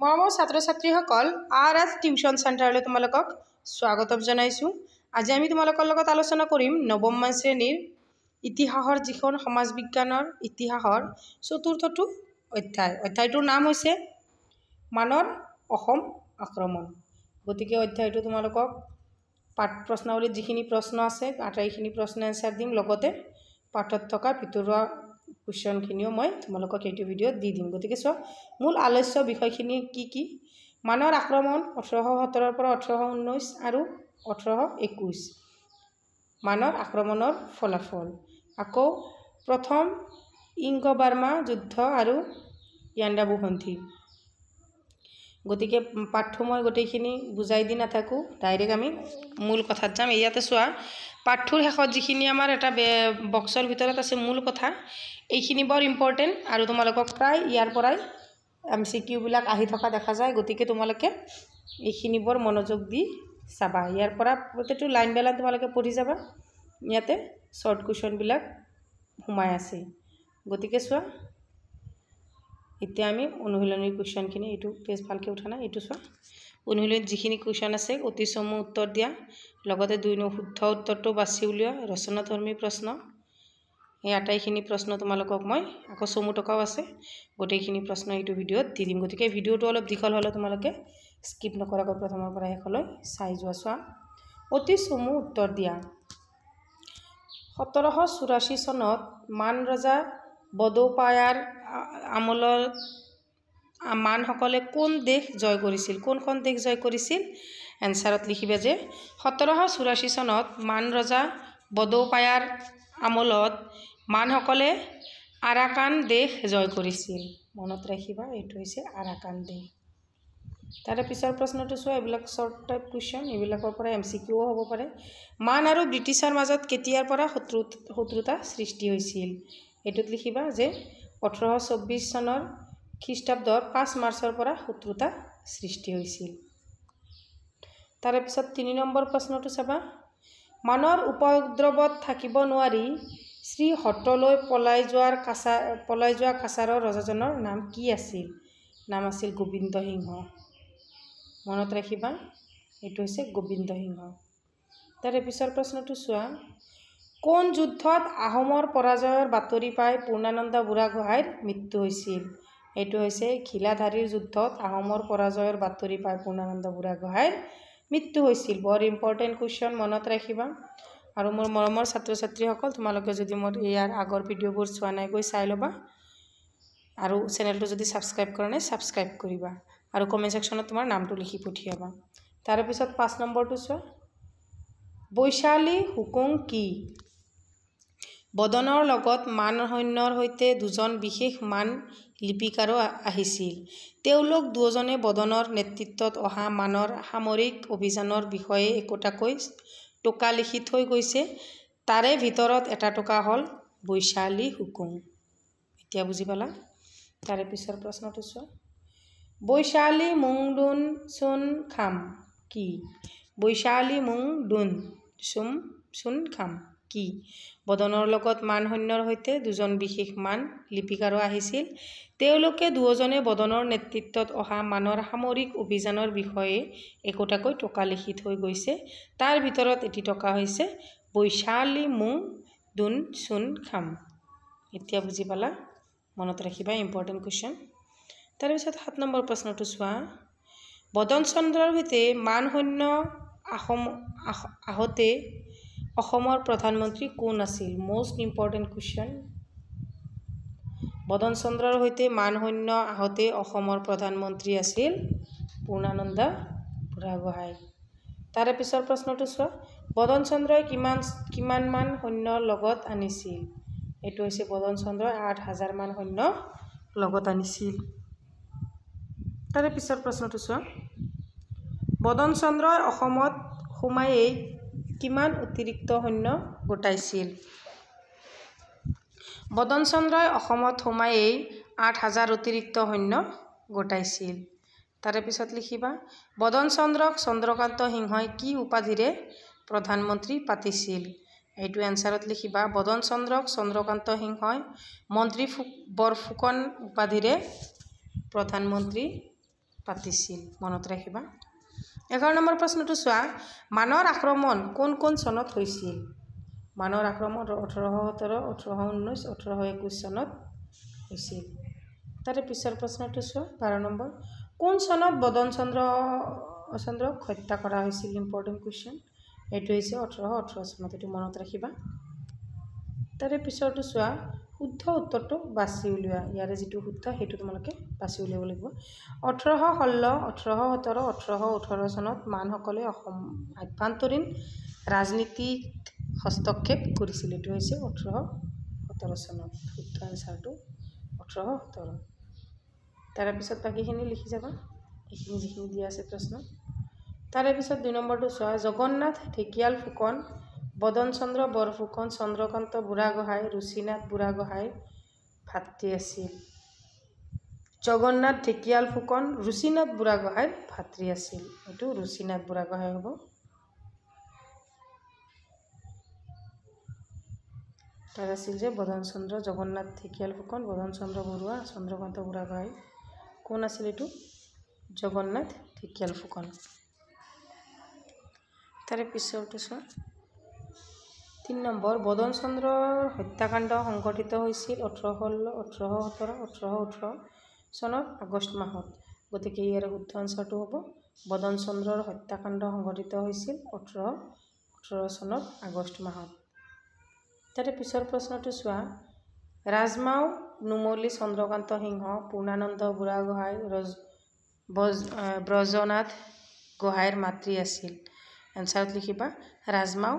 মৰমৰ ছাত্ৰ-ছাত্ৰীসকল RS. Tuition চেণ্টাৰলৈ তোমালোকক স্বাগতম জনাইছোঁ। আজি আমি তোমালোকৰ লগত আলোচনা কৰিম নৱমমান শ্ৰেণীৰ ইতিহাসৰ যিখন সমাজ বিজ্ঞানৰ ইতিহাসৰ চতুৰ্থটো অধ্যায়। অধ্যায়টোৰ নাম হৈছে মানৰ অসম আক্ৰমণ। গতিকে অধ্যায়টো তোমালোকক পাঠ প্ৰশ্নাৱলীত যিখিনি প্ৰশ্ন আছে আটাইখিনি প্ৰশ্ন এনচাৰ দিম, লগতে পাঠত থকা ভিতৰুৱা কুৱেশ্যনখিনিও মই তোমালোকক এইটো ভিডিঅ'ত দি দিম। গতিকে চোৱা, মূল আলোচ্য বিষয়খিনি কি? মানৰ আক্ৰমণ 1817 পৰা 1819 আৰু 1821। মানৰ আক্ৰমণৰ ফলাফল। আকৌ প্ৰথম ইংগ-বাৰ্মা যুদ্ধ আৰু ইয়াণ্ডাবু সন্ধি। গতিকে পাঠটো মই গোটেইখিনি বুজাই দি নাথাকোঁ, ডাইৰেক্ট আমি মূল কথাত যাম। ইয়াতে চোৱা, পাঠটোৰ শেষত যিখিনি আমাৰ এটা বক্সৰ ভিতৰত আছে মূল কথা, এইখিনি বৰ ইম্পৰ্টেণ্ট আৰু তোমালোকক প্ৰায় ইয়াৰ পৰাই MCQবিলাক আহি থকা দেখা যায়। গতিকে তোমালোকে এইখিনি বৰ মনোযোগ দি চাবা। ইয়াৰ পৰা প্ৰতিটো লাইন বেলা তোমালোকে পঢ়ি যাবা। ইয়াতে শ্বৰ্ট কুৱেশ্যনবিলাক সোমাই আছে। গতিকে চোৱা, এতিয়া আমি অনুশীলনীৰ কুৱেশ্যনখিনি, এইটো পেজ ভালকৈ উঠা নাই, এইটো চোৱা। অনুশীলনীত যিখিনি কুৱেশ্যন আছে অতি চমু উত্তৰ দিয়া, লগতে 2 নং শুদ্ধ উত্তৰটো বাছি উলিওৱা, ৰচনাধৰ্মী প্ৰশ্ন। এই আটাইখিনি প্ৰশ্ন তোমালোকক মই আকৌ চমু টকাও আছে, গোটেইখিনি প্ৰশ্ন এইটো ভিডিঅ'ত দি দিম। গতিকে ভিডিঅ'টো অলপ দীঘল হ'লে তোমালোকে স্কিপ নকৰাকৈ প্ৰথমৰ পৰা শেষলৈ চাই যোৱা। অতি চমু উত্তৰ দিয়া। 1784 চনত মান ৰজা বডৌপায়াৰ আমলত মানসকলে কোন দেশ জয় কৰিছিল? কোনখন দেশ জয় কৰিছিল? এনচাৰত লিখিবে যে 1784 চনত মান ৰজা বডৌপায়াৰ আমলত মানসকলে আৰাকান দেশ জয় কৰিছিল। মনত ৰাখিবা, এইটো হৈছে আৰাকান দেশ। তাৰে পিছৰ প্ৰশ্নটো চোৱা, এইবিলাক শ্বৰ্ট টাইপ কুৱেশ্যন, এইবিলাকৰ পৰা MCQও হ'ব পাৰে। মান আৰু ব্ৰিটিছৰ মাজত কেতিয়াৰ পৰা শত্ৰুতা সৃষ্টি হৈছিল? এইটোত লিখিবা যে 1824 চনৰ খ্ৰীষ্টাব্দৰ 5 মাৰ্চৰ পৰা শত্ৰুতা সৃষ্টি হৈছিল। তাৰে পিছত 3 নম্বৰ প্ৰশ্নটো চাবা, মানৰ উপদ্ৰৱত থাকিব নোৱাৰি শ্ৰীহট্টলৈ পলাই যোৱা কাছাৰৰ ৰজাজনৰ নাম কি আছিল? নাম আছিল গোবিন্দ সিংহ। মনত ৰাখিবা, এইটো হৈছে গোবিন্দ সিংহ। তাৰে পিছৰ প্ৰশ্নটো চোৱা, কোন যুদ্ধত আহোমৰ পৰাজয়ৰ বাতৰি পাই পূৰ্ণানন্দ বুঢ়াগোহাঁইৰ মৃত্যু হৈছিল? এইটো হৈছে ঘিলাধাৰীৰ যুদ্ধত আহোমৰ পৰাজয়ৰ বাতৰি পাই পূৰ্ণানন্দ বুঢ়াগোহাঁইৰ মৃত্যু হৈছিল। বৰ ইম্পৰ্টেণ্ট কুৱেশ্যন, মনত ৰাখিবা। আৰু মোৰ মৰমৰ ছাত্ৰ-ছাত্ৰীসকল, তোমালোকে যদি মোৰ ইয়াৰ আগৰ ভিডিঅ'বোৰ চোৱা নাই, গৈ চাই ল'বা। আৰু চেনেলটো যদি ছাবস্ক্ৰাইব কৰা নাই, ছাবস্ক্ৰাইব কৰিবা। আৰু কমেণ্ট ছেকশ্যনত তোমাৰ নামটো লিখি পঠিয়াবা। তাৰপিছত 5 নম্বৰটো চোৱা, বৈশালী হুকুম কি? বদনৰ লগত মান সৈন্যৰ সৈতে 2জন বিশেষ মান লিপিকাৰো আহিছিল। তেওঁলোক 2জনে বদনৰ নেতৃত্বত অহা মানৰ সামৰিক অভিযানৰ বিষয়ে একোটাকৈ টোকা লিখি থৈ গৈছে। তাৰে ভিতৰত এটা টোকা হ'ল বৈশালী হুকুম। এতিয়া বুজি পালা? তাৰে পিছৰ প্ৰশ্নটো চোৱা, বৈশালী মুং দুন চুন খাম কি? বৈশালী মুং দুন চুন খাম কি? বদনৰ লগত মান সৈন্যৰ সৈতে 2জন বিশেষ মান লিপিকাৰো আহিছিল। তেওঁলোকে 2জনে বদনৰ নেতৃত্বত অহা মানৰ সামৰিক অভিযানৰ বিষয়ে একোটাকৈ টোকা লিখি থৈ গৈছে। তাৰ ভিতৰত এটি টোকা হৈছে বৈশালী মুং দুন চুন খাম। এতিয়া বুজি পালা? মনত ৰাখিবা, ইম্পৰ্টেণ্ট কুৱেশ্যন। তাৰপিছত 7 নম্বৰ প্ৰশ্নটো চোৱা, বদন চন্দ্ৰৰ সৈতে মান সৈন্য আহোঁতে অসমৰ প্ৰধানমন্ত্ৰী কোন আছিল? Most important question. বদন চন্দ্ৰৰ সৈতে মান সৈন্য আহোঁতে অসমৰ প্ৰধানমন্ত্ৰী আছিল পূৰ্ণানন্দ বুঢ়াগোহাঁই। তাৰে পিছৰ প্ৰশ্নটো চোৱা, বদন চন্দ্ৰই কিমান মান সৈন্য লগত আনিছিল? এইটো হৈছে বদন চন্দ্ৰই 8000 মান সৈন্য লগত আনিছিল। তাৰে পিছৰ প্ৰশ্নটো চোৱা, বদন চন্দ্ৰই অসমত সোমায়েই কিমান অতিৰিক্ত সৈন্য গোটাইছিল? বদন চন্দ্ৰই অসমত সোমায়েই 8000 অতিৰিক্ত সৈন্য গোটাইছিল। তাৰে পিছত লিখিবা, বদন চন্দ্ৰক চন্দ্ৰকান্ত সিংহই কি উপাধিৰে প্ৰধানমন্ত্ৰী পাতিছিল? এইটো এনচাৰত লিখিবা, বদন চন্দ্ৰক চন্দ্ৰকান্ত সিংহই মন্ত্ৰী বৰফুকন উপাধিৰে প্ৰধানমন্ত্ৰী পাতিছিল মনত ৰাখিবা 11 নম্বৰ প্ৰশ্নটো চোৱা মানৰ আক্ৰমণ কোন কোন চনত হৈছিল মানৰ আক্ৰমণ 1817 1819 1821 চনত হৈছিল তাৰে পিছৰ প্ৰশ্নটো চোৱা 12 নম্বৰ কোন চনত বদন চন্দ্ৰক হত্যা কৰা হৈছিল ইম্পৰ্টেন্ট কোৱেশ্চন এটো হৈছে 1818 চনত এটো মনত ৰাখিবা তাৰে পিছৰটো চোৱা শুদ্ধ উত্তৰটো বাছি উলিওৱা ইয়াৰে যেটো শুদ্ধ হেতু তোমালোকে বাছি উলিয়াব লাগিব 1816 1817 1818 চনত মানসকলে অসম আভ্যন্তৰীণ ৰাজনীতিক হস্তক্ষেপ কৰিছিল এটো হৈছে 1817 চনত শুদ্ধ আনসাৰটো 1817 তাৰে পিছত বাকিখিনি লিখি যাবা এইখিনি যিখিনি দিয়া আছে প্ৰশ্ন তাৰে পিছত 2 নম্বৰটো চোৱা জগন্নাথ ঢেকিয়াল ফুকন বদন চন্দ্ৰ বৰফুকন চন্দ্ৰকান্ত বুঢ়াগোহাঁই ৰুচিনাথ বুঢ়াগোহাঁই ভাতৃ আছিল জগন্নাথ ঢেকিয়াল ফুকন ৰুচিনাথ বুঢ়াগোহাঁই ভাতৃ আছিল এটো ৰুচিনাথ বুঢ়াগোহাঁই হ'ব তাৰ আছিল যে বদন চন্দ্ৰ জগন্নাথ ঢেকিয়াল ফুকন বদন চন্দ্ৰ বৰুৱা চন্দ্ৰকান্ত বুঢ়াগোহাঁই কোন আছিল এটো জগন্নাথ ঢেকিয়াল ফুকন তাৰে পিছৰটো চোৱা 3 নম্বৰ বদন চন্দ্ৰৰ হত্যাকাণ্ড সংঘটিত হৈছিল 1816 1817 1818 চনৰ আগষ্ট মাহত গতিকে ইয়াৰ শুদ্ধ আনসাৰটো হ'ব বদন চন্দ্ৰৰ হত্যাকাণ্ড সংঘটিত হৈছিল 1818 চনৰ আগষ্ট মাহত তাৰে পিছৰ প্ৰশ্নটো চোৱা ৰাজমাও নুমলী চন্দ্ৰকান্ত সিংহ পূৰ্ণানন্দ বুঢ়াগোহাঁই ব্ৰজনাথ গোহাঁইৰ মাতৃ আছিল আনসাৰত লিখিবা ৰাজমাও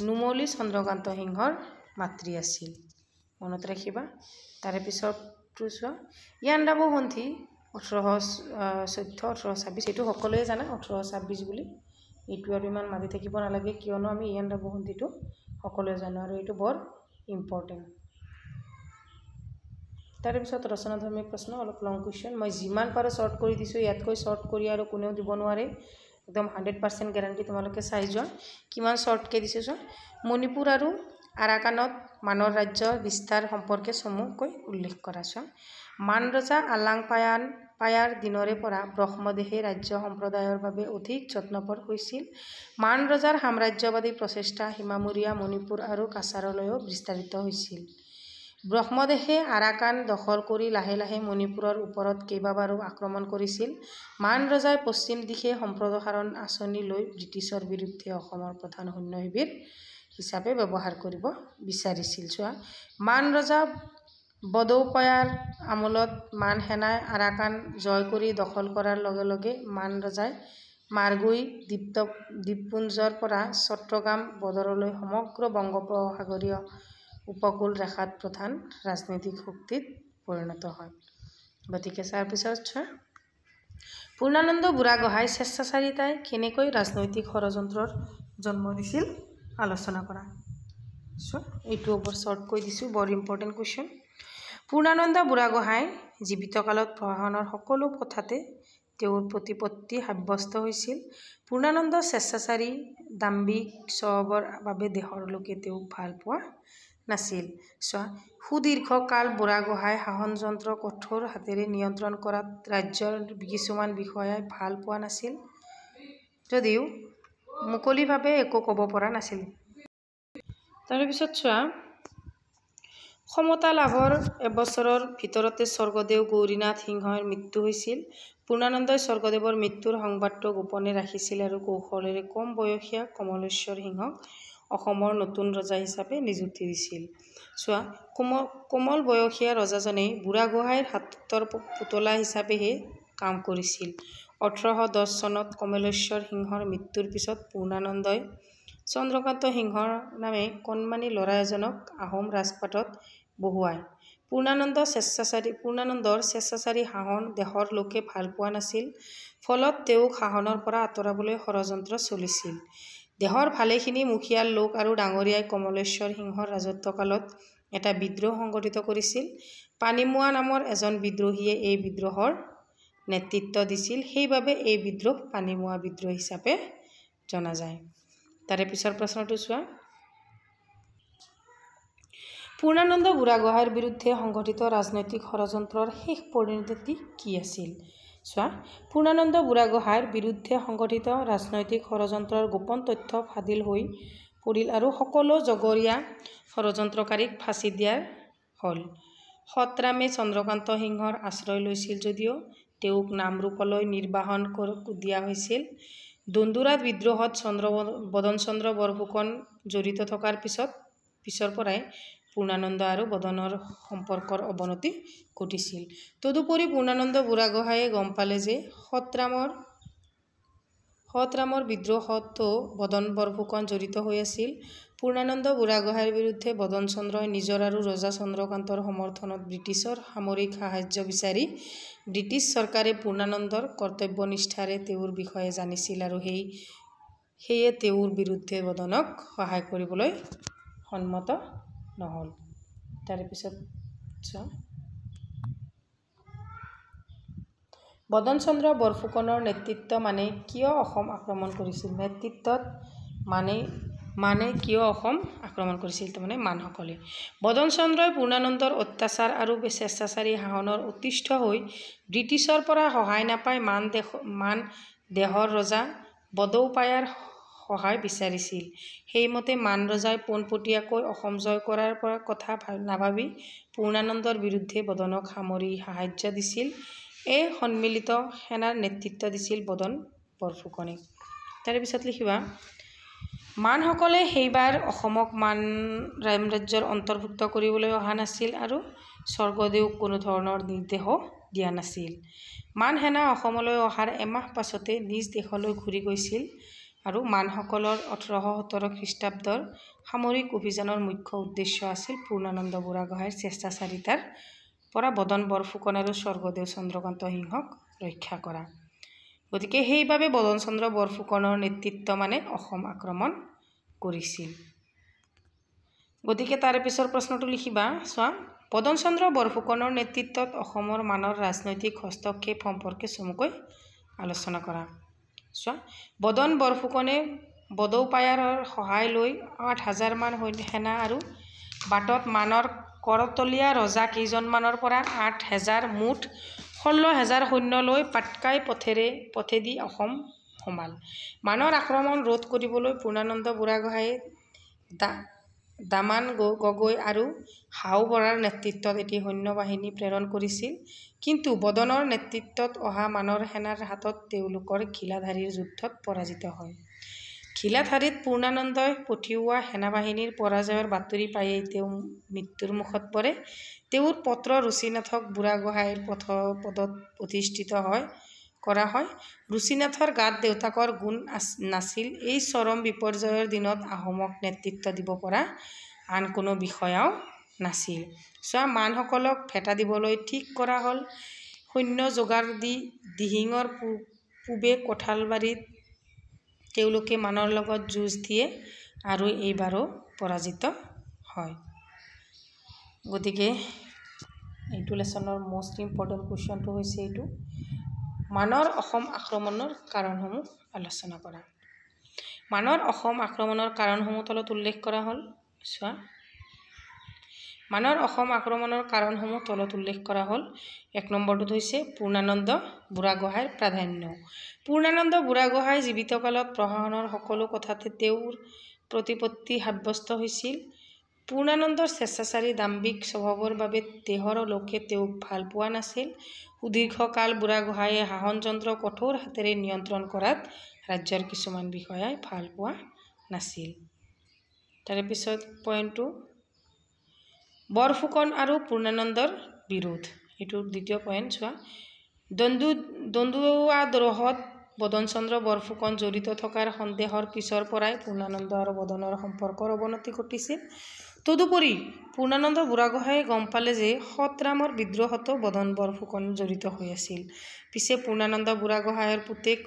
নুমলী চন্দ্ৰকান্ত সিংহৰ মাতৃ আছিল মনত ৰাখিবা তাৰে পিছৰটো চোৱা ইয়াণ্ডাবু সন্ধি 1814 1826 এটো সকলোৱে জানা 1826 বুলি এটো আৰু ইমান মাতি থাকিব নালাগে কিয়নো আমি ইয়াণ্ডাবু সন্ধিটো সকলোৱে জানো আৰু এটো বৰ ইম্পৰ্টেন্ট তাৰে পিছত ৰচনাধৰ্মী প্ৰশ্ন অলপ লং কোৱেশ্চন মই যিমান পাৰো শৰ্ট কৰি দিছো ইয়াতকৈ শৰ্ট কৰি আৰু কোনেও দিব নোৱাৰে একদম 100% গ্যাৰান্টি তোমালোকে চাই যোৱা কিমান শৰ্ট কে দিছো চোৱা মণিপুৰ আৰু আৰাকানত মানৰ ৰাজ্যৰ বিস্তাৰ সম্পৰ্কে চমুকৈ উল্লেখ কৰা চোৱা মান ৰজা আলাং পায়াৰ দিনৰে পৰা ব্ৰহ্মদেশে ৰাজ্য সম্প্ৰদায়ৰ বাবে অধিক যত্নপৰ হৈছিল মান ৰজাৰ সাম্ৰাজ্যবাদী প্ৰচেষ্টা হিমামূৰীয়া মণিপুৰ আৰু কাছাৰলৈও বিস্তাৰিত হৈছিল ব্ৰহ্মদেশে আৰাকান দখল কৰি লাহে লাহে মণিপুৰৰ ওপৰত কেইবাবাৰো আক্ৰমণ কৰিছিল মান ৰজাই পশ্চিম দিশে সম্প্ৰসাৰণ আঁচনি লৈ ব্ৰিটিছৰ বিৰুদ্ধে অসমৰ প্ৰধান সৈন্য শিবিৰ হিচাপে ব্যৱহাৰ কৰিব বিচাৰিছিল চোৱা মান ৰজা বদৌপায়াৰ আমলত মান সেনাই আৰাকান জয় কৰি দখল কৰাৰ লগে লগে মান ৰজাই মাৰগুই দ্বীপপুঞ্জৰ পৰা চট্টগ্ৰাম বদৰলৈ সমগ্ৰ বংগোপসাগৰীয় উপকূল ৰেখাত প্ৰধান ৰাজনৈতিক শক্তিত পৰিণত হয় গতিকে তাৰ পিছত চোৱা পূৰ্ণানন্দ বুঢ়াগোহাঁই স্বেচ্ছাচাৰিতাই কেনেকৈ ৰাজনৈতিক ষড়যন্ত্ৰৰ জন্ম দিছিল আলোচনা কৰা চোৱা এইটো ওপৰ শৰ্ট কৈ দিছো বৰ ইম্পৰ্টেন্ট কোৱেশ্চন পূৰ্ণানন্দ বুঢ়াগোহাঁই জীৱিতকালত প্ৰশাসনৰ সকলো কথাতে তেওঁৰ প্ৰতিপত্তি সাব্যস্ত হৈছিল পূৰ্ণানন্দ স্বেচ্ছাচাৰী দাম্ভিক স্বভাৱৰ বাবে দেশৰ লোকে তেওঁক ভাল পোৱা নাছিল চোৱা সুদীৰ্ঘ কাল বুঢ়াগোহাঁই শাসনযন্ত্ৰ কঠোৰ হাতেৰে নিয়ন্ত্ৰণ কৰাত ৰাজ্যৰ কিছুমান বিষয়াই ভাল পোৱা নাছিল যদিও মুকলিভাৱে একো ক'ব পৰা নাছিল তাৰ পিছত চোৱা ক্ষমতা লাভৰ এবছৰৰ ভিতৰতে স্বৰ্গদেউ গৌৰীনাথ সিংহৰ মৃত্যু হৈছিল পূৰ্ণানন্দই স্বৰ্গদেৱৰ মৃত্যুৰ সংবাদটো গোপনে ৰাখিছিল আৰু কৌশলেৰে কম বয়সীয়া কমলেশ্বৰ সিংহক অসমৰ নতুন ৰজা হিচাপে নিযুক্তি দিছিল চোৱা কোমল বয়সীয়া ৰজাজনে বুঢ়াগোহাঁইৰ হাতৰ পুতলা হিচাপেহে কাম কৰিছিল 1810 চনত কমলেশ্বৰ সিংহৰ মৃত্যুৰ পিছত পূৰ্ণানন্দই চন্দ্ৰকান্ত সিংহৰ নামে কণমানি ল'ৰা এজনক আহোম ৰাজপাটত বহুৱায় পূৰ্ণানন্দৰ স্বেচ্ছাচাৰী শাসন দেশৰ লোকে ভাল পোৱা নাছিল ফলত তেওঁক শাসনৰ পৰা আঁতৰাবলৈ ষড়যন্ত্ৰ চলিছিল দেশৰ ভালেখিনি মুখিয়াল লোক আৰু ডাঙৰীয়াই কমলেশ্বৰ সিংহৰ ৰাজত্বকালত এটা বিদ্ৰোহ সংগঠিত কৰিছিল পানীমুৱা নামৰ এজন বিদ্ৰোহীয়ে এই বিদ্ৰোহৰ নেতৃত্ব দিছিল সেইবাবে এই বিদ্ৰোহ পানীমুৱা বিদ্ৰোহ হিচাপে জনা যায় তাৰে পিছৰ প্ৰশ্নটো চোৱা পূৰ্ণানন্দ বুঢ়াগোহাঁইৰ বিৰুদ্ধে সংঘটিত ৰাজনৈতিক ষড়যন্ত্ৰৰ শেষ পৰিণতি কি আছিল চোৱা, পূৰ্ণানন্দ বুঢ়াগোহাঁইৰ বিৰুদ্ধে সংগঠিত ৰাজনৈতিক ষড়যন্ত্ৰৰ গোপন তথ্য ফাদিল হৈ পৰিল আৰু সকলো জগৰীয়া ষড়যন্ত্ৰকাৰীক ফাঁচি দিয়া হ'ল। সৎৰামে চন্দ্ৰকান্ত সিংহৰ আশ্ৰয় লৈছিল যদিও তেওঁক নামৰূপলৈ নিৰ্বাসন দিয়া হৈছিল। দন্দুৰাত বিদ্ৰোহত বদনচন্দ্ৰ বৰফুকন জড়িত থকাৰ পিছৰ পৰাই পূৰ্ণানন্দ আৰু বদনৰ সম্পৰ্কৰ অৱনতি ঘটিছিল। তদুপৰি পূৰ্ণানন্দ বুঢ়াগোহাঁইয়ে গম পালে যে সৎৰামৰ বিদ্ৰোহতো বদন বৰফুকন জড়িত হৈ আছিল। পূৰ্ণানন্দ বুঢ়াগোহাঁইৰ বিৰুদ্ধে বদনচন্দ্ৰই নিজৰ আৰু ৰজা চন্দ্ৰকান্তৰ সমৰ্থনত ব্ৰিটিছৰ সামৰিক সাহায্য বিচাৰি ব্ৰিটিছ চৰকাৰে পূৰ্ণানন্দৰ কৰ্তব্যনিষ্ঠাৰে তেওঁৰ বিষয়ে জানিছিল আৰু সেয়ে তেওঁৰ বিৰুদ্ধে বদনক সহায় কৰিবলৈ সন্মত নহ'ল। তাৰপিছত বদনচন্দ্ৰ বৰফুকনৰ নেতৃত্ব মানে কিয় অসম আক্ৰমণ কৰিছিল? নেতৃত্বত মানে কিয় অসম আক্ৰমণ কৰিছিল? তাৰমানে মানসকলে। বদনচন্দ্ৰই পূৰ্ণানন্দৰ অত্যাচাৰ আৰু স্বেচ্ছাচাৰী শাসনৰ অতিষ্ঠ হৈ ব্ৰিটিছৰ পৰা সহায় নাপাই মান দেশৰ ৰজা বডৌপায়াৰ সহায় বিচাৰিছিল। সেইমতে মান ৰজাই পোনপটীয়াকৈ অসম জয় কৰাৰ কথা নাভাবি পূৰ্ণানন্দৰ বিৰুদ্ধে বদনক সামৰিক সাহায্য দিছিল। এই সন্মিলিত সেনাৰ নেতৃত্ব দিছিল বদন বৰফুকনে। তাৰপিছত লিখিবা, মানসকলে সেইবাৰ অসমক মান ৰাজ্যৰ অন্তৰ্ভুক্ত কৰিবলৈ অহা নাছিল আৰু স্বৰ্গদেউক কোনো ধৰণৰ নিৰ্দেশো দিয়া নাছিল। মান সেনা অসমলৈ অহাৰ এমাহ পাছতে নিজ দেশলৈ ঘূৰি গৈছিল আৰু মানসকলৰ 1817 খ্ৰীষ্টাব্দৰ সামৰিক অভিযানৰ মুখ্য উদ্দেশ্য আছিল পূৰ্ণানন্দ বুঢ়াগোহাঁইৰ স্বেচ্ছাচাৰিতাৰ পৰা বদন বৰফুকন আৰু স্বৰ্গদেউ চন্দ্ৰকান্ত সিংহক ৰক্ষা কৰা। গতিকে সেইবাবে বদনচন্দ্ৰ বৰফুকনৰ নেতৃত্ব মানে অসম আক্ৰমণ কৰিছিল। গতিকে তাৰ পিছৰ প্ৰশ্নটো লিখিবা, চোৱা, বদনচন্দ্ৰ বৰফুকনৰ নেতৃত্বত অসমৰ মানৰ ৰাজনৈতিক হস্তক্ষেপ সম্পৰ্কে চমুকৈ আলোচনা কৰা। চোৱা, বদন বৰফুকনে বডৌপায়াৰ সহায় লৈ 8,000 মান সেনা আৰু বাটত মানৰ কৰতলীয়া ৰজা কেইজনমানৰ পৰা 8,000 মুঠ 16,000 সৈন্য লৈ পাটকাই পথেদি অসম সোমাল। মানৰ আক্ৰমণ ৰোধ কৰিবলৈ পূৰ্ণানন্দ বুঢ়াগোহাঁইয়ে দামান গগৈ আৰু হাও বৰাৰ নেতৃত্বত এটি সৈন্যবাহিনী প্ৰেৰণ কৰিছিল। কিন্তু বদনৰ নেতৃত্বত অহা মানৰ সেনাৰ হাতত তেওঁলোকৰ ঘিলাধাৰীৰ যুদ্ধত পৰাজিত হয়। ঘিলাধাৰীত পূৰ্ণানন্দই পঠিওৱা সেনাবাহিনীৰ পৰাজয়ৰ বাতৰি পায়েই তেওঁ মৃত্যুৰ মুখত পৰে। তেওঁৰ পুত্ৰ ৰুচিনাথক বুঢ়াগোহাঁইৰ পদত অধিষ্ঠিত কৰা হয়। ৰুচিনাথৰ গাত দেউতাকৰ গুণ নাছিল। এই চৰম বিপৰ্যয়ৰ দিনত আহোমক নেতৃত্ব দিব পৰা আন কোনো বিষয়াও নাছিল। চোৱা, মানসকলক ভেটা দিবলৈ ঠিক কৰা হ'ল। সৈন্য যোগাৰ দি দিহিঙৰ পূবে কঁঠালবাৰীত তেওঁলোকে মানৰ লগত যুঁজ দিয়ে আৰু এইবাৰো পৰাজিত হয়। গতিকে এইটো লেচনৰ মষ্ট ইম্পৰ্টেণ্ট কুৱেশ্যনটো হৈছে এইটো, মানৰ অসম আক্ৰমণৰ কাৰণসমূহ আলোচনা কৰা। মানৰ অসম আক্ৰমণৰ কাৰণসমূহ তলত উল্লেখ কৰা হ'ল। চোৱা, মানৰ অসম আক্ৰমণৰ কাৰণসমূহ তলত উল্লেখ কৰা হ'ল। 1 নম্বৰটোত হৈছে পূৰ্ণানন্দ বুঢ়াগোহাঁইৰ প্ৰাধান্য। পূৰ্ণানন্দ বুঢ়াগোহাঁই জীৱিতকালত প্ৰশাসনৰ সকলো কথাতে তেওঁৰ প্ৰতিপত্তি সাব্যস্ত হৈছিল। পূৰ্ণানন্দৰ স্বেচ্ছাচাৰী দাম্ভিক স্বভাৱৰ বাবে দেশৰ লোকে তেওঁক ভাল পোৱা নাছিল। সুদীৰ্ঘকাল বুঢ়াগোহাঁইয়ে শাসনযন্ত্ৰ কঠোৰ হাতেৰে নিয়ন্ত্ৰণ কৰাত ৰাজ্যৰ কিছুমান বিষয়াই ভাল পোৱা নাছিল। তাৰপিছত পইণ্টটো, বৰফুকন আৰু পূৰ্ণানন্দৰ বিৰোধ, এইটো দ্বিতীয় পইণ্ট। চোৱা, দন্দুৱাদৰোহত বদনচন্দ্ৰ বৰফুকন জড়িত থকাৰ সন্দেহৰ পিছৰ পৰাই পূৰ্ণানন্দ আৰু বদনৰ সম্পৰ্কৰ অৱনতি ঘটিছিল। তদুপৰি পূৰ্ণানন্দ বুঢ়াগোহাঁইয়ে গম পালে যে সৎৰামৰ বিদ্ৰোহতো বদন বৰফুকন জড়িত হৈ আছিল। পিছে পূৰ্ণানন্দ বুঢ়াগোহাঁইৰ পুতেক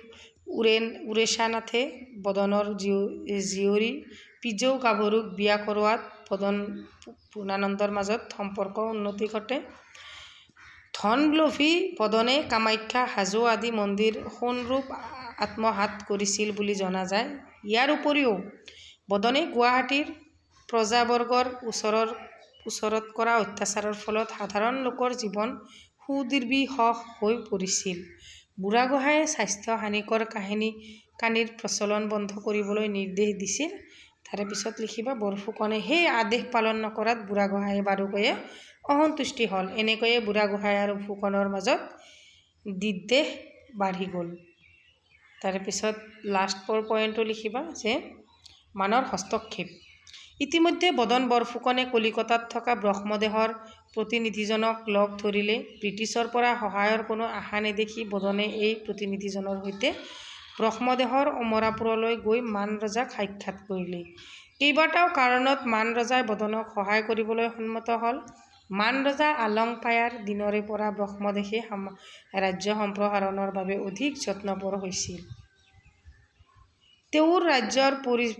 উৰেশানাথে বদনৰ জীয়ৰী পিজৌ গাভৰুক বিয়া কৰোৱাত পূৰ্ণানন্দৰ মাজত সম্পৰ্কৰ উন্নতি ঘটে। ধনলোভী বদনে কামাখ্যা, হাজো আদি মন্দিৰ সোণৰূপ আত্মসাৎ কৰিছিল বুলি জনা যায়। ইয়াৰ উপৰিও বদনে গুৱাহাটীৰ প্ৰজাবৰ্গৰ ওচৰত কৰা অত্যাচাৰৰ ফলত সাধাৰণ লোকৰ জীৱন সুদুৰ্বিষহ হৈ পৰিছিল। বুঢ়াগোহাঁয়ে স্বাস্থ্য হানিকৰ কাহিনীৰ প্ৰচলন বন্ধ কৰিবলৈ নিৰ্দেশ দিছিল। তাৰে পিছত লিখিবা বৰফুকনে সেই আদেশ পালন নকৰাত বুঢ়াগোহাঁয়ে বাৰুকৈয়ে অসন্তুষ্টি হ'ল। এনেকৈয়ে বুঢ়াগোহাঁই আৰু ফুকনৰ মাজত বিদ্বেষ বাঢ়ি গ'ল। তাৰে পিছত লাষ্ট পইণ্টটো লিখিবা যে মানৰ হস্তক্ষেপ। ইতিমধ্যে বদন বৰফুকনে কলিকতাত থকা ব্ৰহ্মদেশৰ প্ৰতিনিধিজনক লগ ধৰিলে। ব্ৰিটিছৰ পৰা সহায়ৰ কোনো আশা নেদেখি বদনে এই প্ৰতিনিধিজনৰ সৈতে ব্ৰহ্মদেশৰ অমৰাপুৰলৈ গৈ মান ৰজাক সাক্ষাৎ কৰিলে। কেইবাটাও কাৰণত মান ৰজাই বদনক সহায় কৰিবলৈ সন্মত হ'ল। মান ৰজা আলংপায়াৰ দিনৰে পৰা ব্ৰহ্মদেশে ৰাজ্য সম্প্ৰসাৰণৰ বাবে অধিক যত্নপৰ হৈছিল। তেওঁৰ ৰাজ্যৰ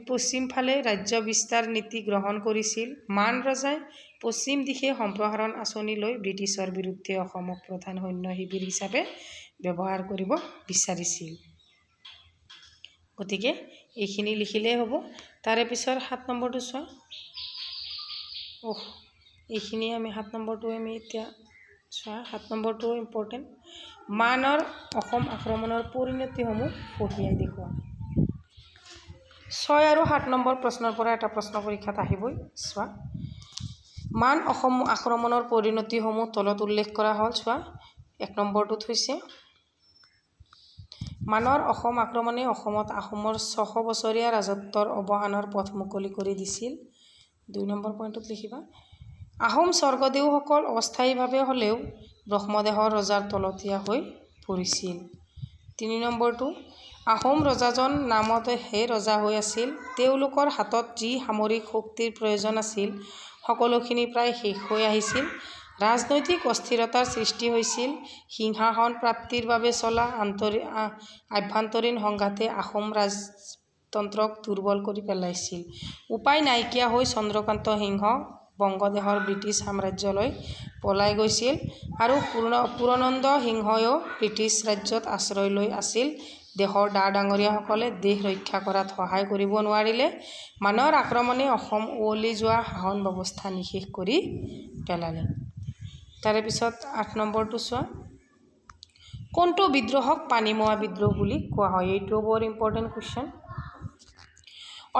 পশ্চিম ফালে ৰাজ্য বিস্তাৰ নীতি গ্ৰহণ কৰিছিল। মান ৰজাই পশ্চিম দিশে সম্প্ৰসাৰণ আঁচনি লৈ ব্ৰিটিছৰ বিৰুদ্ধে অসমক প্ৰধান সৈন্য শিবিৰ হিচাপে ব্যৱহাৰ কৰিব বিচাৰিছিল। গতিকে এইখিনি লিখিলেই হ'ব। তাৰে পিছৰ 7 নম্বৰটো চোৱা। এইখিনি আমি 7 নম্বৰটো আমি এতিয়া চোৱা। 7 নম্বৰটো ইম্পৰ্টেণ্ট। মানৰ অসম আক্ৰমণৰ পৰিণতিসমূহ পঢ়িয়াই দেখুওৱা। 6 আৰু 7 নম্বৰ প্ৰশ্নৰ পৰা এটা প্ৰশ্ন পৰীক্ষাত আহিবই। চোৱা, মান অসম আক্ৰমণৰ পৰিণতিসমূহ তলত উল্লেখ কৰা হ'ল। চোৱা, 1 নম্বৰটোত হৈছে মানৰ অসম আক্ৰমণে অসমত আহোমৰ 600 বছৰীয়া ৰাজত্বৰ অৱসানৰ পথ মুকলি কৰি দিছিল। 2 নম্বৰ পইণ্টত লিখিবা আহোম স্বৰ্গদেউসকল অস্থায়ীভাৱে হ'লেও ব্ৰহ্মদেশৰ ৰজাৰ তলতীয়া হৈ পৰিছিল। 3 নম্বৰটো আহোম ৰজাজন নামতহে ৰজা হৈ আছিল। তেওঁলোকৰ হাতত যি সামৰিক শক্তিৰ প্ৰয়োজন আছিল সকলোখিনি প্ৰায় শেষ হৈ আহিছিল। ৰাজনৈতিক অস্থিৰতাৰ সৃষ্টি হৈছিল। সিংহাসন প্ৰাপ্তিৰ বাবে চলা আভ্যন্তৰীণ সংঘাতে আহোম ৰাজতন্ত্ৰক দুৰ্বল কৰি পেলাইছিল। উপায় নাইকিয়া হৈ চন্দ্ৰকান্ত সিংহ বংগদেশৰ ব্ৰিটিছ সাম্ৰাজ্যলৈ পলাই গৈছিল আৰু পূৰ্ণানন্দ সিংহয়ো ব্ৰিটিছ ৰাজ্যত আশ্ৰয় লৈ আছিল। দেশৰ ডাঙৰীয়াসকলে দেশ ৰক্ষা কৰাত সহায় কৰিব নোৱাৰিলে। মানৰ আক্ৰমণে অসম উৱলি যোৱা শাসন ব্যৱস্থা নিঃশেষ কৰি পেলালে। তাৰে পিছত 8 নম্বৰটো চোৱা। কোনটো বিদ্ৰোহক পানীমোৱা বিদ্ৰোহ বুলি কোৱা হয়? এইটো বৰ ইম্পৰ্টেণ্ট কুৱেশ্যন।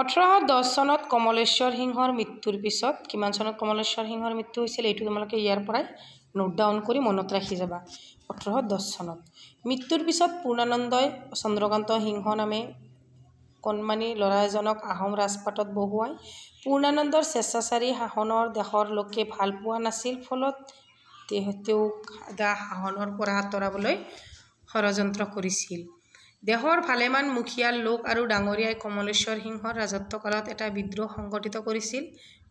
1810 চনত কমলেশ্বৰ সিংহৰ মৃত্যুৰ পিছত, কিমান চনত কমলেশ্বৰ সিংহৰ মৃত্যু হৈছিল এইটো তোমালোকে ইয়াৰ পৰাই নোট ডাউন কৰি মনত ৰাখি যাবা। 1810 চনত মৃত্যুৰ পিছত পূৰ্ণানন্দই চন্দ্ৰকান্ত সিংহ নামে কণমানি ল'ৰা এজনক আহোম ৰাজপাটত বহুৱাই পূৰ্ণানন্দৰ স্বেচ্ছাচাৰী শাসনৰ দেশৰ লোকে ভাল পোৱা নাছিল। ফলত তেওঁক শাসনৰ পৰা আঁতৰাবলৈ ষড়যন্ত্ৰ কৰিছিল। দেশৰ ভালেমান মুখীয়াল লোক আৰু ডাঙৰীয়াই কমলেশ্বৰ সিংহৰ ৰাজত্বকালত এটা বিদ্ৰোহ সংগঠিত কৰিছিল।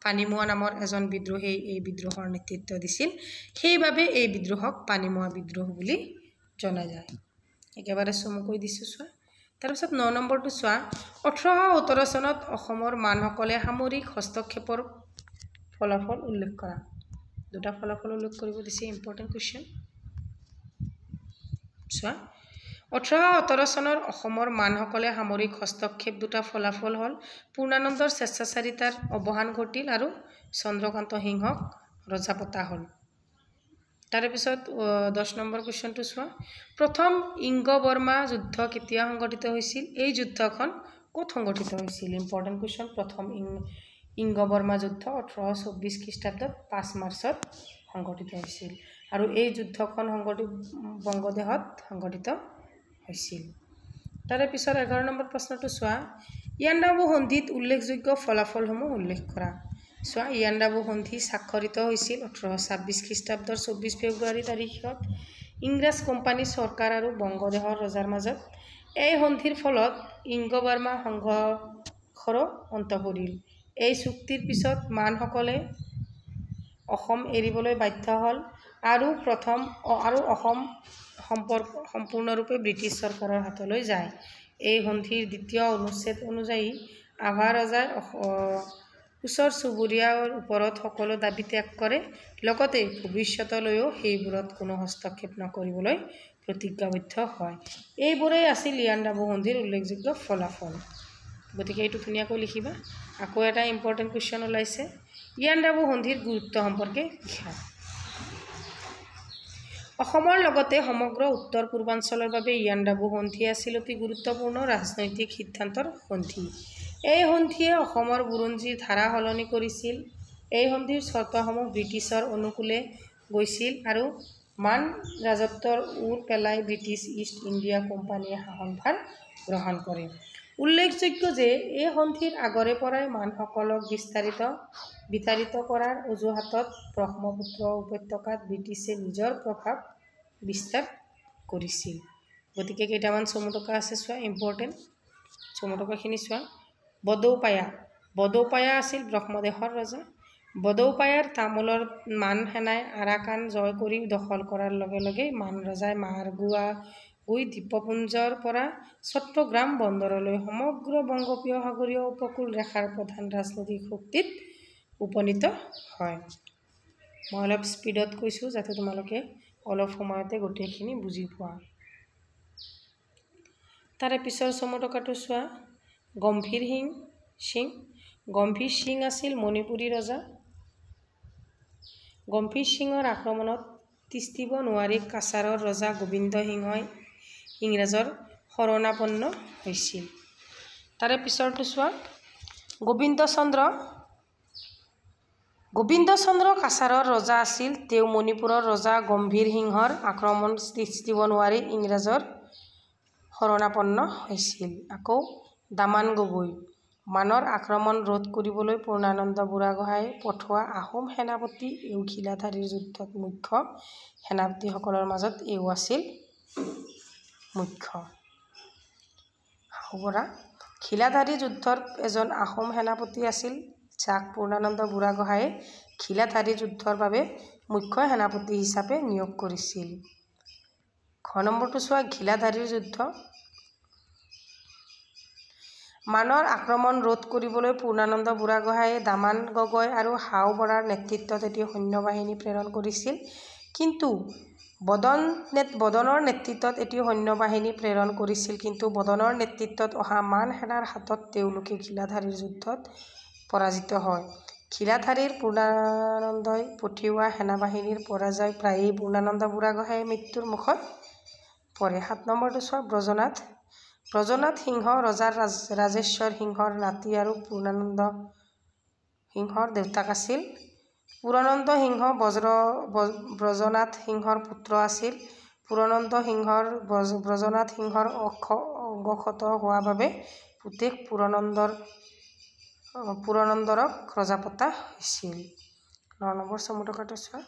পানীমোৱা নামৰ এজন বিদ্ৰোহীয়ে এই বিদ্ৰোহৰ নেতৃত্ব দিছিল। সেইবাবে এই বিদ্ৰোহক পানীমোৱা বিদ্ৰোহ বুলি জনা যায়। একেবাৰে চমুকৈ দিছোঁ চোৱা। তাৰপিছত 9 নম্বৰটো চোৱা। 1817 চনত অসমৰ মানসকলে সামৰিক হস্তক্ষেপৰ ফলাফল উল্লেখ কৰা। 2টা ফলাফল উল্লেখ কৰিব দিছে, ইম্পৰ্টেণ্ট কুৱেশ্যন। চোৱা, 1817 চনৰ অসমৰ মানসকলে সামৰিক হস্তক্ষেপ 2টা ফলাফল হ'ল পূৰ্ণানন্দৰ স্বেচ্ছাচাৰিতাৰ অৱসান ঘটিল আৰু চন্দ্ৰকান্ত সিংহক ৰজা পতা হ'ল। তাৰে পিছত 10 নম্বৰ কুৱেশ্যনটো চোৱা। প্ৰথম ইংগ-বৰ্মা যুদ্ধ কেতিয়া সংঘটিত হৈছিল? এই যুদ্ধখন ক'ত সংঘটিত হৈছিল? Important question. প্ৰথম ইংগ-বৰ্মা যুদ্ধ 1824 খ্ৰীষ্টাব্দত 5 মাৰ্চত সংঘটিত হৈছিল আৰু এই যুদ্ধখন বংগদেশত সংঘটিত হৈছিল। তাৰে পিছত 11 নম্বৰ প্ৰশ্নটো চোৱা। ইয়াণ্ডাবু সন্ধিত উল্লেখযোগ্য ফলাফলসমূহ উল্লেখ কৰা। চোৱা, ইয়াণ্ডাবু সন্ধি স্বাক্ষৰিত হৈছিল 1826 খ্ৰীষ্টাব্দৰ 24 ফেব্ৰুৱাৰী তাৰিখত ইংৰাজ কোম্পানী চৰকাৰ আৰু বংগদেশৰ ৰজাৰ মাজত। এই সন্ধিৰ ফলত ইংগ-বাৰ্মা সংঘৰ্ষৰো অন্ত পৰিল। এই চুক্তিৰ পিছত মানসকলে অসম এৰিবলৈ বাধ্য হ'ল আৰু অসম সম্পূৰ্ণৰূপে ব্ৰিটিছ চৰকাৰৰ হাতলৈ যায়। এই সন্ধিৰ 2য় অনুচ্ছেদ অনুযায়ী আভা ৰজাই ওচৰ চুবুৰীয়াৰ ওপৰত সকলো দাবী ত্যাগ কৰে, লগতে ভৱিষ্যতলৈও সেইবোৰত কোনো হস্তক্ষেপ নকৰিবলৈ প্ৰতিজ্ঞাবদ্ধ হয়। এইবোৰেই আছিল ইয়াণ্ডাবু সন্ধিৰ উল্লেখযোগ্য ফলাফল। গতিকে এইটো ধুনীয়াকৈ লিখিবা। আকৌ এটা ইম্পৰ্টেণ্ট কুৱেশ্যন ওলাইছে, ইয়াণ্ডাবু সন্ধিৰ গুৰুত্ব সম্পৰ্কে লিখা। অসমৰ লগতে সমগ্ৰ উত্তৰ পূৰ্বাঞ্চলৰ বাবে ইয়াণ্ডাবু সন্ধি আছিল অতি গুৰুত্বপূৰ্ণ ৰাজনৈতিক সিদ্ধান্তৰ সন্ধি। এই সন্ধিয়ে অসমৰ বুৰঞ্জীৰ ধাৰা সলনি কৰিছিল। এই সন্ধিৰ চৰ্তসমূহ ব্ৰিটিছৰ অনুকূলে গৈছিল আৰু মান ৰাজত্বৰ ওৰ পেলাই ব্ৰিটিছ ইষ্ট ইণ্ডিয়া কোম্পানীয়ে শাসনভাৰ গ্ৰহণ কৰে। উল্লেখযোগ্য যে এই সন্ধিৰ আগৰে পৰাই মানসকলক বিতাড়িত কৰাৰ অজুহাতত ব্ৰহ্মপুত্ৰ উপত্যকাত ব্ৰিটিছে নিজৰ প্ৰভাৱ বিস্তাৰ কৰিছিল। গতিকে কেইটামান চমুটকা আছে চোৱা, ইম্পৰ্টেণ্ট চমুটকাখিনি চোৱা। বদৌপায়া আছিল ব্ৰহ্মদেশৰ ৰজা। বদৌপায়াৰ তামোলৰ মান সেনাই আৰাকান জয় কৰি দখল কৰাৰ লগে লগে মান ৰজাই মাৰগুৱা দ্বীপপুঞ্জৰ পৰা চট্টগ্ৰাম বন্দৰলৈ সমগ্ৰ বংগোপসাগৰীয় উপকূল ৰেখাৰ প্ৰধান ৰাজনৈতিক শক্তিত উপনীত হয়। মই অলপ স্পীডত কৈছোঁ যাতে তোমালোকে অলপ সময়তে গোটেইখিনি বুজি পোৱা। তাৰে পিছৰ চমুটকাটো চোৱা, গম্ভীৰ সিং আছিল মণিপুৰী ৰজা। গম্ভীৰ সিঙৰ আক্ৰমণত তিষ্ঠিব নোৱাৰি কাছাৰৰ ৰজা গোবিন্দ সিংহই ইংৰাজৰ শৰণাপন্ন হৈছিল। তাৰে পিছৰটো চোৱা, গোবিন্দ চন্দ্ৰ কাছাৰৰ ৰজা আছিল। তেওঁ মণিপুৰৰ ৰজা গম্ভীৰ সিংহৰ আক্ৰমণ তিষ্ঠিব নোৱাৰি ইংৰাজৰ শৰণাপন্ন হৈছিল। আকৌ দামান গগৈ, মানৰ আক্ৰমণ ৰোধ কৰিবলৈ পূৰ্ণানন্দ বুঢ়াগোহাঁয়ে পঠোৱা আহোম সেনাপতি। এওঁ খিলাধাৰীৰ যুদ্ধত মুখ্য সেনাপতিসকলৰ মাজত এওঁ আছিল মুখ্য। খিলাধাৰী যুদ্ধৰ এজন আহোম সেনাপতি আছিল যাক পূৰ্ণানন্দ বুঢ়াগোহাঁয়ে খিলাধাৰী যুদ্ধৰ বাবে মুখ্য সেনাপতি হিচাপে নিয়োগ কৰিছিল। ঘ নম্বৰটো চোৱা, খিলাধাৰীৰ যুদ্ধ। মানৰ আক্ৰমণ ৰোধ কৰিবলৈ পূৰ্ণানন্দ বুঢ়াগোহাঁয়ে দামান গগৈ আৰু হাও বৰাৰ নেতৃত্বত এটি সৈন্যবাহিনী প্ৰেৰণ কৰিছিল। কিন্তু বদনৰ নেতৃত্বত এটি সৈন্যবাহিনী প্ৰেৰণ কৰিছিল কিন্তু বদনৰ নেতৃত্বত অহা মান সেনাৰ হাতত তেওঁলোকে খিলাধাৰীৰ যুদ্ধত পৰাজিত হয়। খিলাধাৰীৰ পূৰ্ণানন্দই পঠিওৱা সেনাবাহিনীৰ পৰাজয় প্ৰায়েই পূৰ্ণানন্দ বুঢ়াগোহাঁয়ে মৃত্যুৰ মুখত পৰে। ৭ নম্বৰটো চোৱা, ব্ৰজনাথ সিংহ ৰজা ৰাজেশ্বৰ সিংহৰ নাতি আৰু পূৰ্ণানন্দ সিংহৰ দেউতাক আছিল। পূৰ্ণানন্দ সিংহ ব্ৰজনাথ সিংহৰ পুত্ৰ আছিল। ব্ৰজনাথ সিংহৰ অংগক্ষত হোৱা বাবে পুতেক পুৰন্দৰক ৰজা পতা হৈছিল। ৯ নম্বৰ চমুটকাটো চোৱা,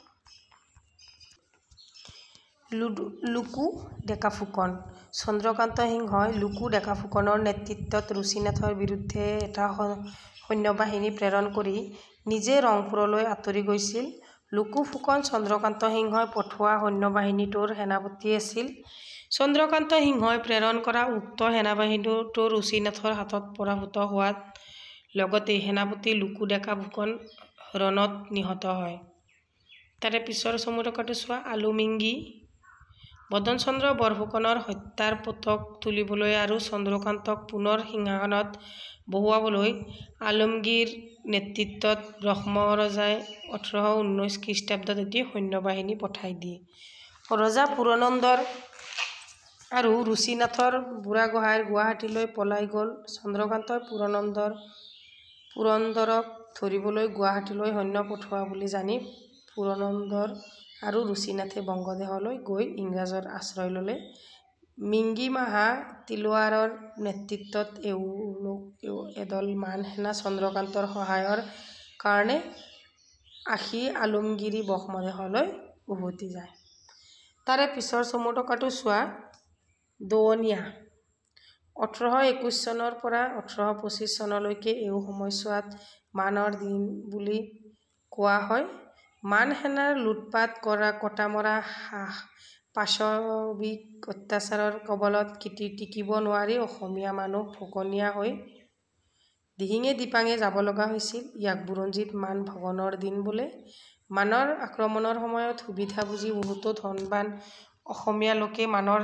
লুকু ডেকা ফুকন। চন্দ্ৰকান্ত সিংহই লুকু ডেকা ফুকনৰ নেতৃত্বত ৰুচিনাথৰ বিৰুদ্ধে এটা সৈন্যবাহিনী প্ৰেৰণ কৰি নিজে ৰংপুৰলৈ আঁতৰি গৈছিল। লুকু ফুকন চন্দ্ৰকান্ত সিংহই পঠোৱা সৈন্যবাহিনীটোৰ সেনাপতি আছিল। চন্দ্ৰকান্ত সিংহই প্ৰেৰণ কৰা উক্ত সেনাবাহিনীটো ৰুচিনাথৰ হাতত পৰাভূত হোৱাৰ লগতে সেনাপতি লুকু ডেকা ফুকন ৰণত নিহত হয়। তাৰে পিছৰ চমুটকাটো চোৱা, আলুমিংগী। মদন চন্দ্ৰ বৰফুকনৰ হত্যাৰ পোতক তুলিবলৈ আৰু চন্দ্ৰকান্তক পুনৰ সিংহাসনত বহুৱাবলৈ আলমগীৰ নেতৃত্বত ব্ৰহ্মৰজাই ১৮১৯ খ্ৰীষ্টাব্দত এটি সৈন্যবাহিনী পঠাই দিয়ে। ৰজা পুৰন্দৰ আৰু ৰুচিনাথৰ বুঢ়াগোহাঁই গুৱাহাটীলৈ পলাই গ'ল। চন্দ্ৰকান্তই পুৰন্দৰক ধৰিবলৈ গুৱাহাটীলৈ সৈন্য পঠোৱা বুলি জানি পুৰন্দৰ আৰু ৰুচিনাথে বংগদেশলৈ গৈ ইংৰাজৰ আশ্ৰয় ল'লে। মিংগী মাহা তিলৱাৰৰ নেতৃত্বত এদল মান সেনা চন্দ্ৰকান্তৰ সহায়ৰ কাৰণে আশী আলমগীৰি ব্ৰহ্মদেশলৈ উভতি যায়। তাৰে পিছৰ চমুটকাটো চোৱা, দৱনীয়া। ১৮২১ চনৰ পৰা ১৮২৫ চনলৈকে এই সময়ছোৱাত মানৰ দিন বুলি কোৱা হয়। মান সেনাৰ লুটপাট কটামৰা পাশবিক অত্যাচাৰৰ কবলত টিকিব নোৱাৰি অসমীয়া মানুহ ভোকনীয়া হৈ দিহিঙে দিপাঙে যাব লগা হৈছিল। ইয়াক বুৰঞ্জীত মান ভগনৰ দিন বোলে। মানৰ আক্ৰমণৰ সময়ত সুবিধা বুজি বহুতো ধনৱান অসমীয়া লোকে মানৰ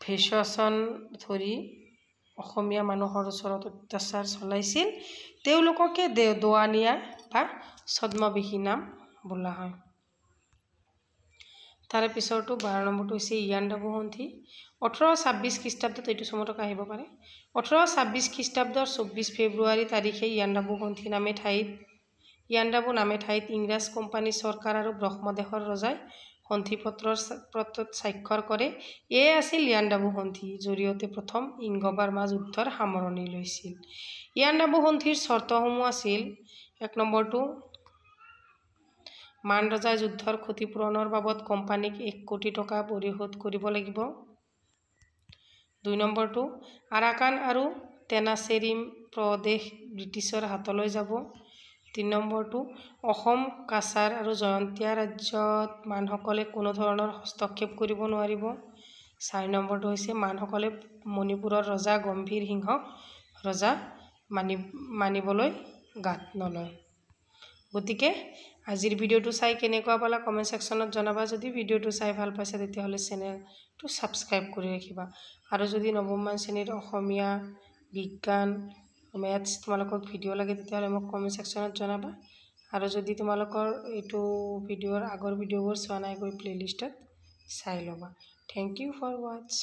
ভেষজন ধৰি অসমীয়া মানুহৰ ওচৰত অত্যাচাৰ চলাইছিল। তেওঁলোককে দৱনীয়া বা ছদ্মবেশী নাম বোলা হয়। তাৰে পিছৰটো 12 নম্বৰটো হৈছে ইয়াণ্ডাবু সন্ধি। 1826 খ্ৰীষ্টাব্দত এইটো চমতক আহিব পাৰে। 1826 খ্ৰীষ্টাব্দৰ 24 ফেব্ৰুৱাৰী তাৰিখে ইয়াণ্ডাবু নামে ঠাইত ইংৰাজ কোম্পানী চৰকাৰ আৰু ব্ৰহ্মদেশৰ ৰজাই সন্ধিপত্ৰত স্বাক্ষৰ কৰে। এয়ে আছিল ইয়াণ্ডাবু সন্ধি, জৰিয়তে প্ৰথম ইংগ-বাৰ্মা যুদ্ধৰ সামৰণি লৈছিল। ইয়াণ্ডাবু সন্ধিৰ চৰ্তসমূহ আছিল: 1 নম্বৰটো, মান ৰজাই যুদ্ধৰ ক্ষতিপূৰণৰ বাবদ কোম্পানীক 1 কোটি টকা পৰিশোধ কৰিব লাগিব। 2 নম্বৰটো, আৰাকান আৰু টেনাচেৰিম প্ৰদেশ ব্ৰিটিছৰ হাতলৈ যাব। 3 নম্বৰটো, অসম, কাছাৰ আৰু জয়ন্তীয়া ৰাজ্যত মানসকলে কোনো ধৰণৰ হস্তক্ষেপ কৰিব নোৱাৰিব। 4 নম্বৰটো হৈছে মানসকলে মণিপুৰৰ ৰজা গম্ভীৰ সিংহক ৰজা মানিবলৈ গাত নলয়। গতিকে আজিৰ ভিডিঅ'টো চাই কেনেকুৱা পালা কমেণ্ট ছেকশ্যনত জনাবা। যদি ভিডিঅ'টো চাই ভাল পাইছা তেতিয়াহ'লে চেনেলটো ছাবস্ক্ৰাইব কৰি ৰাখিবা। আৰু যদি নৱমমান শ্ৰেণীৰ অসমীয়া, বিজ্ঞান, মেথছ তোমালোকক ভিডিঅ' লাগে তেতিয়াহ'লে মোক কমেণ্ট ছেকশ্যনত জনাবা। আৰু যদি তোমালোকৰ এইটো আগৰ ভিডিঅ'বোৰ চোৱা নাই, গৈ প্লে'লিষ্টত চাই ল'বা। Thank you for ৱাটছ।